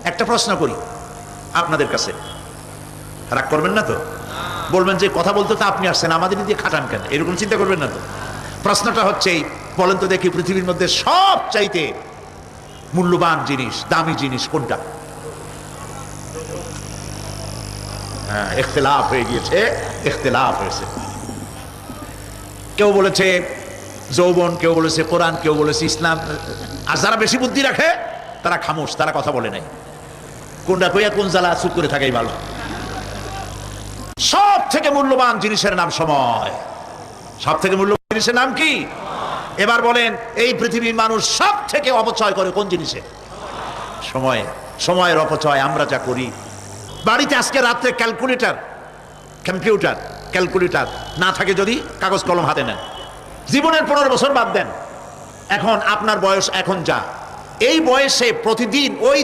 একটা প্রশ্ন করি আপনাদের কাছে, রাগ করবেন না তো? বলবেন যে কথা বলতে তো আপনি আসছেন, আমাদের দিয়ে খাটান কেন, এরকম চিন্তা করবেন না তো? প্রশ্নটা হচ্ছে, বলেন তো দেখি, পৃথিবীর মধ্যে সব চাইতে মূল্যবান জিনিস, দামি জিনিস কোনটা? হ্যাঁ, ইখতিলাফ হয়ে গিয়েছে, ইখতিলাফ হয়েছে। কেউ বলেছে যৌবন, কেউ বলেছে কোরআন, কেউ বলেছে ইসলাম। আর যারা বেশি বুদ্ধি রাখে তারা খামোশ, তারা কথা বলে নাই। কোনটা কইয়া কোন জ্বালা চুপ করে থাকাই ভালো। সব থেকে মূল্যবান জিনিসের নাম সময়। সব থেকে মূল্যবান জিনিসের নাম কি? এবার বলেন, এই পৃথিবীর মানুষ সব থেকে অপচয় করে কোন জিনিসে? সময়ে। সময়ের অপচয় আমরা যা করি। বাড়িতে আজকে রাত্রে ক্যালকুলেটর, কম্পিউটার, ক্যালকুলেটর না থাকে যদি কাগজ কলম হাতে নেন। জীবনের 15 বছর বাদ দেন, এখন আপনার বয়স এখন যা, এই বয়সে প্রতিদিন ওই